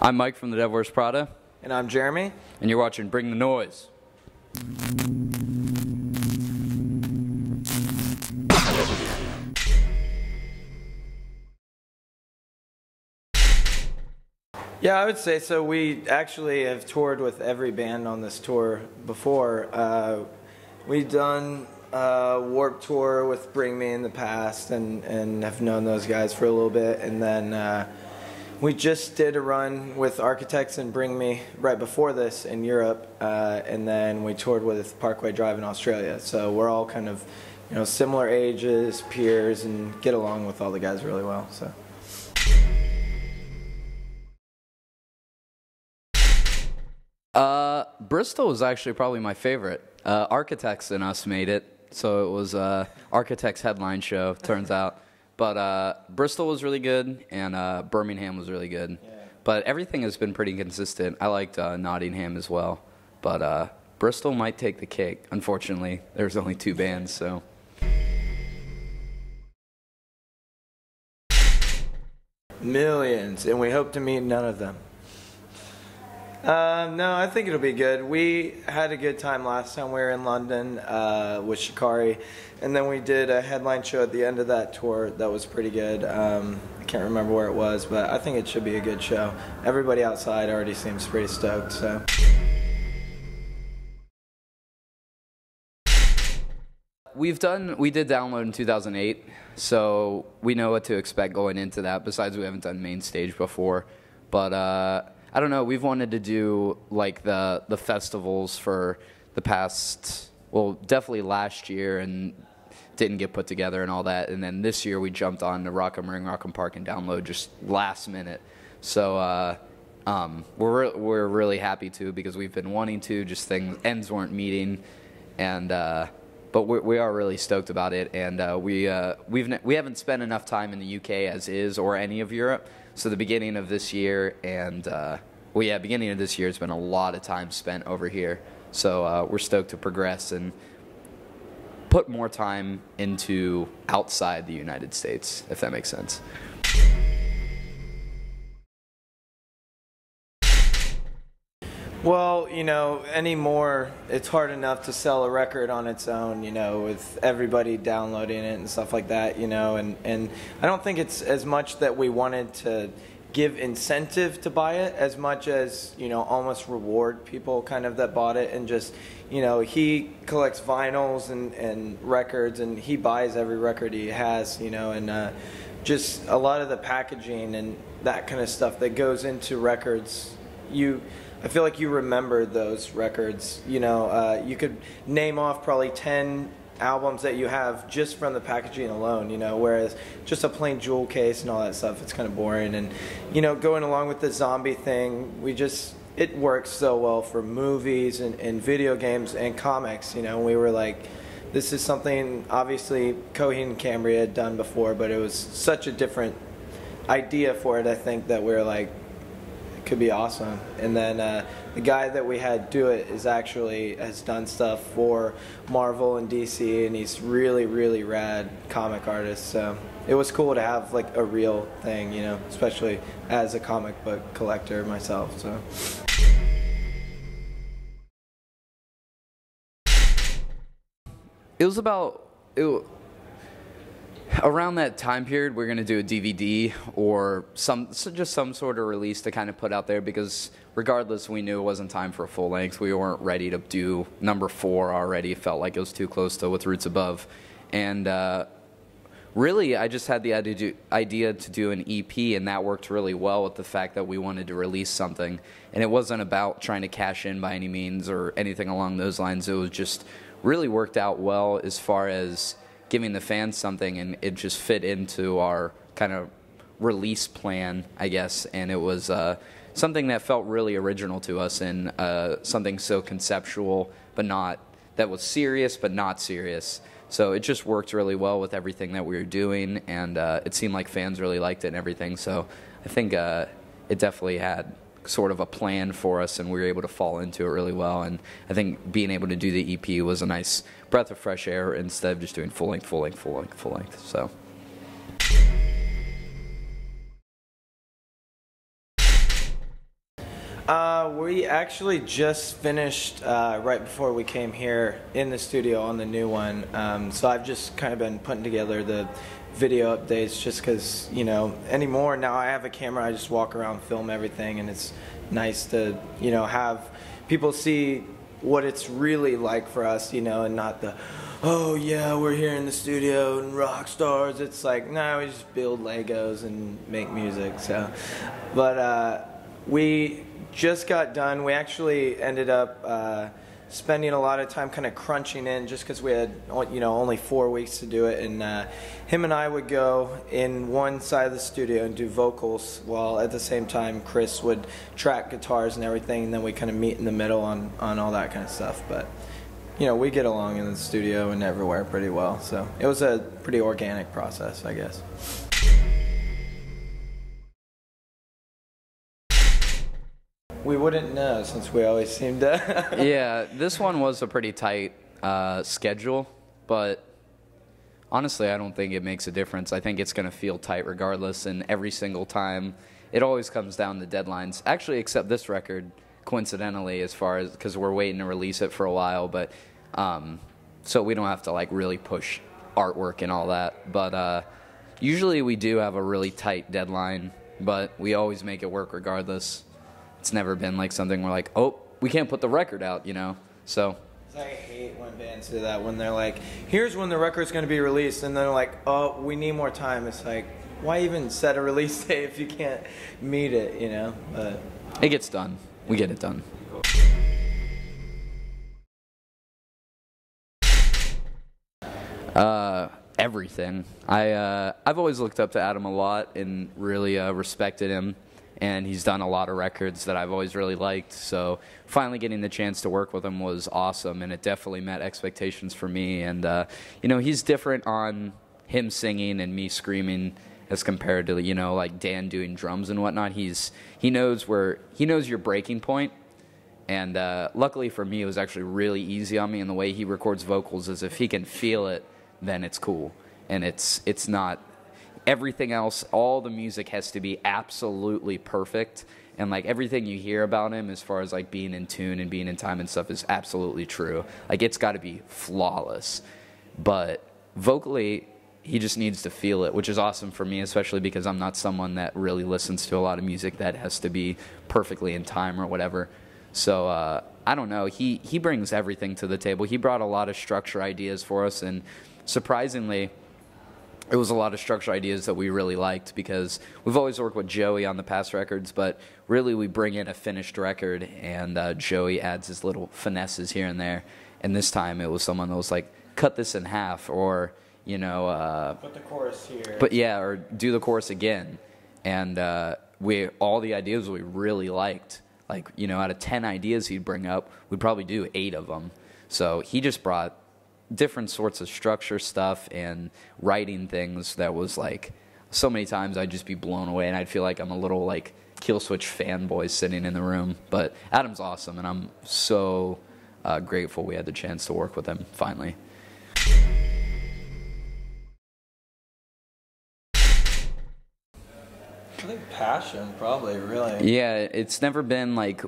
I'm Mike from the Devil Wears Prada. And I'm Jeremy. And you're watching Bring the Noise. Yeah, I would say so. We actually have toured with every band on this tour before. We've done Warped Tour with Bring Me in the past and have known those guys for a little bit. And then we just did a run with Architects and Bring Me right before this in Europe. And then we toured with Parkway Drive in Australia. So we're all kind of, similar ages, peers, and get along with all the guys really well. So. Bristol was actually probably my favorite. Architects and us made it, so it was Architects headline show, turns out. But Bristol was really good, and Birmingham was really good. Yeah. But everything has been pretty consistent. I liked Nottingham as well, but Bristol might take the cake. Unfortunately, there's only 2 bands, so. Millions, and we hope to meet none of them. No, I think it'll be good. We had a good time last time we were in London with Shikari, and then we did a headline show at the end of that tour that was pretty good. I can't remember where it was, but I think it should be a good show. Everybody outside already seems pretty stoked. So. We did Download in 2008, so we know what to expect going into that. Besides, we haven't done main stage before, but I don't know, we've wanted to do like the festivals for the past, well, definitely last year, and didn't get put together and all that. And then this year we jumped on to Rock'em Ring, Rock'em Park, and Download just last minute. So we're really happy to, because we've been wanting to, just ends weren't meeting, and but we are really stoked about it. And we haven't spent enough time in the UK as is, or any of Europe. So the beginning of this year and, beginning of this year has been a lot of time spent over here. So we're stoked to progress and put more time into outside the United States, if that makes sense. Well, anymore, it's hard enough to sell a record on its own, with everybody downloading it and stuff like that, and I don't think it's as much that we wanted to give incentive to buy it as much as, almost reward people kind of that bought it, and just, he collects vinyls and records, and he buys every record he has, and just a lot of the packaging and that kind of stuff that goes into records, I feel like you remember those records. You could name off probably 10 albums that you have just from the packaging alone, whereas just a plain jewel case and all that stuff, it's kind of boring. And, going along with the zombie thing, it works so well for movies and video games and comics. We were like, this is something obviously Coheed and Cambria had done before, but it was such a different idea for it, I think, that we were like, could be awesome. And then the guy that we had do it has done stuff for Marvel and DC, and he's really, really rad comic artist. So it was cool to have like a real thing, especially as a comic book collector myself. So. It was around that time period, we're going to do a DVD or just some sort of release to kind of put out there, because regardless, we knew it wasn't time for a full length. We weren't ready to do number 4 already. It felt like it was too close to With Roots Above. And really, I just had the idea to do an EP, and that worked really well with the fact that we wanted to release something. And it wasn't about trying to cash in by any means or anything along those lines. It was just really worked out well as far as giving the fans something, and it just fit into our kind of release plan, I guess, and it was something that felt really original to us, and something so conceptual, that was serious but not serious. So it just worked really well with everything that we were doing, and it seemed like fans really liked it and everything, so I think it definitely had sort of a plan for us, and we were able to fall into it really well. And I think being able to do the EP was a nice breath of fresh air instead of just doing full length. So. We actually just finished right before we came here in the studio on the new one. So I've just kind of been putting together the video updates just because, you know, anymore now I have a camera, I just walk around, film everything, and it's nice to, you know, have people see what it's really like for us, you know, and not the, oh yeah, we're here in the studio and rock stars. It's like, no, we just build Legos and make music. So, but we just got done. We actually ended up spending a lot of time kind of crunching in just because we had, you know, only 4 weeks to do it. And him and I would go in one side of the studio and do vocals, while at the same time Chris would track guitars and everything, and then we kind of meet in the middle on all that kind of stuff. But, you know, we get along in the studio and everywhere pretty well. So it was a pretty organic process, I guess. We wouldn't know since we always seem to. Yeah, this one was a pretty tight schedule, but honestly, I don't think it makes a difference. I think it's going to feel tight regardless, and every single time, it always comes down to deadlines. Actually, except this record, coincidentally, as far as, because we're waiting to release it for a while, but so we don't have to like really push artwork and all that. But usually we do have a really tight deadline, but we always make it work regardless. It's never been like something we're like, oh, we can't put the record out, you know? So I hate when bands do that, when they're like, here's when the record's going to be released, and they're like, oh, we need more time. It's like, why even set a release date if you can't meet it, you know? But it gets done. We get it done. Everything. I've always looked up to Adam a lot and really respected him. And he's done a lot of records that I've always really liked. So finally getting the chance to work with him was awesome, and it definitely met expectations for me. And, you know, he's different on him singing and me screaming as compared to, you know, like Dan doing drums and whatnot. He knows your breaking point. And luckily for me, it was actually really easy on me. And the way he records vocals is if he can feel it, then it's cool. And it's not... Everything else, all the music has to be absolutely perfect, and like everything you hear about him as far as like being in tune and being in time and stuff is absolutely true. Like it's got to be flawless, but vocally he just needs to feel it, which is awesome for me, especially because I'm not someone that really listens to a lot of music that has to be perfectly in time or whatever. So I don't know, he brings everything to the table. He brought a lot of structure ideas for us, and surprisingly, it was a lot of structure ideas that we really liked, because we've always worked with Joey on the past records, but really we bring in a finished record, and Joey adds his little finesses here and there. And this time it was someone that was like, cut this in half, or, you know... put the chorus here. But yeah, or do the chorus again. And all the ideas we really liked. Like, you know, out of 10 ideas he'd bring up, we'd probably do 8 of them. So he just brought different sorts of structure stuff and writing things that was like, so many times I'd just be blown away, and I'd feel like I'm a little like Killswitch fanboy sitting in the room. But Adam's awesome, and I'm so grateful we had the chance to work with him finally. I think passion, probably, really. Yeah, it's never been like,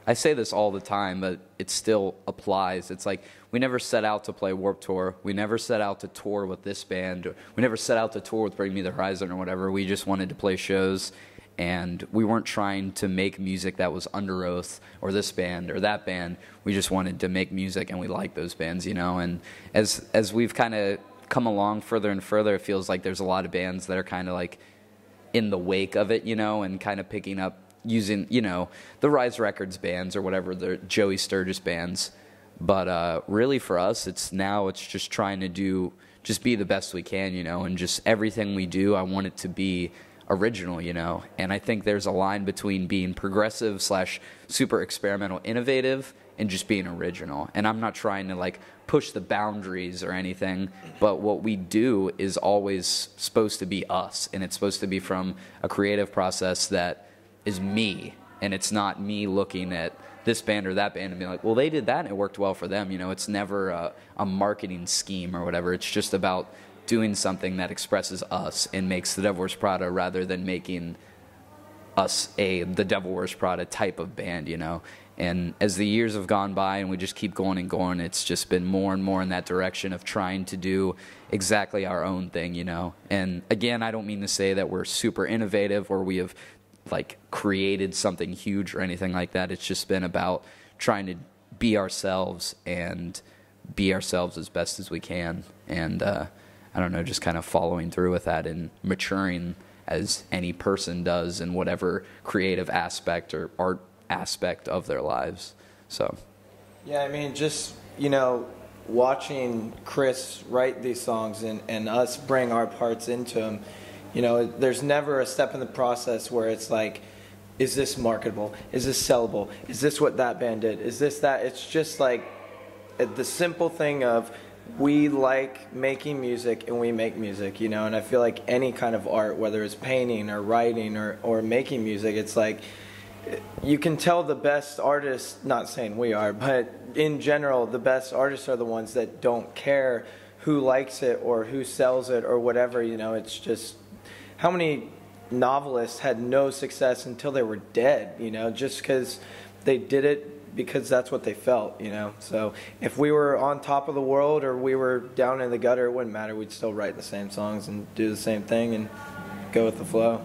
I say this all the time, but it still applies. It's like, we never set out to play Warped Tour. We never set out to tour with this band. We never set out to tour with Bring Me the Horizon or whatever. We just wanted to play shows, and we weren't trying to make music that was Under Oath or this band or that band. We just wanted to make music, and we like those bands, you know. And as we've kind of come along further and further, it feels like there's a lot of bands that are kind of like in the wake of it, you know, and kind of picking up, using, you know, the Rise Records bands or whatever, the Joey Sturgis bands. But really for us, it's just trying to just be the best we can, you know, and just everything we do, I want it to be original, you know. And I think there's a line between being progressive / super experimental innovative and just being original. And I'm not trying to like push the boundaries or anything, but what we do is always supposed to be us, and it's supposed to be from a creative process that is me, and it's not me looking at this band or that band and being like, well, they did that and it worked well for them. You know, it's never a marketing scheme or whatever. It's just about doing something that expresses us and makes the Devil Wears Prada, rather than making us the Devil Wears Prada type of band, you know. And as the years have gone by and we just keep going and going, it's just been more and more in that direction of trying to do exactly our own thing, you know. And again, I don't mean to say that we're super innovative or we have like created something huge or anything like that. It's just been about trying to be ourselves and be ourselves as best as we can. And I don't know, just kind of following through with that and maturing as any person does in whatever creative aspect or art aspect of their lives. So yeah, I mean, just, you know, watching Chris write these songs and us bring our parts into them, you know, there's never a step in the process where it's like, is this marketable? Is this sellable? Is this what that band did? Is this that? It's just like the simple thing of we like making music and we make music, you know. And I feel like any kind of art, whether it's painting or writing or making music, it's like you can tell the best artists, not saying we are, but in general, the best artists are the ones that don't care who likes it or who sells it or whatever, you know. It's just, how many novelists had no success until they were dead, you know, just because they did it because that's what they felt, you know. So if we were on top of the world or we were down in the gutter, it wouldn't matter. We'd still write the same songs and do the same thing and go with the flow.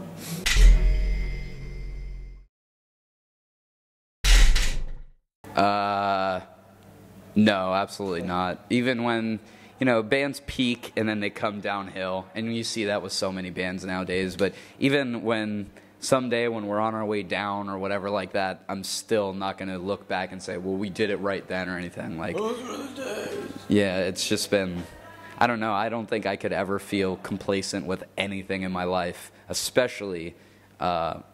No, absolutely not. Even when, you know, bands peak and then they come downhill, and you see that with so many bands nowadays, but even when someday when we're on our way down or whatever like that, I'm still not going to look back and say, well, we did it right then or anything. Like, those were the days. Yeah, it's just been, I don't know, I don't think I could ever feel complacent with anything in my life, especially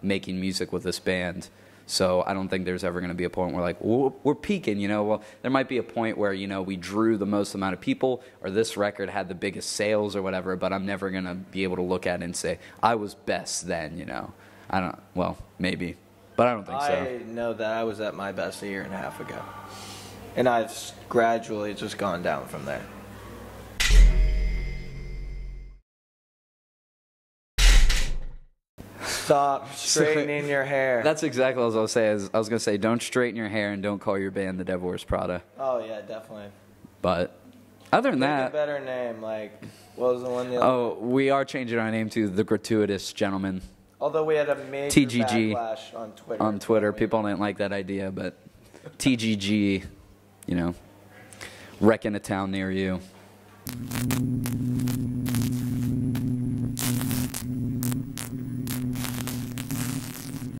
making music with this band. So I don't think there's ever going to be a point where, like, we're peaking, you know. Well, there might be a point where, you know, we drew the most amount of people or this record had the biggest sales or whatever, but I'm never going to be able to look at it and say, I was best then, you know. I don't, well, maybe, but I don't think so. I know that I was at my best a year and a half ago. And I've gradually just gone down from there. Stop straightening your hair. That's exactly what I was going to say. I was going to say, don't straighten your hair and don't call your band the Devil Wears Prada. Oh, yeah, definitely. But other than Make that... a better name, like, what was the one? We are changing our name to The Gratuitous Gentlemen. Although we had a major TGG backlash on Twitter. On Twitter. People didn't like that idea, but TGG, you know, wrecking a town near you.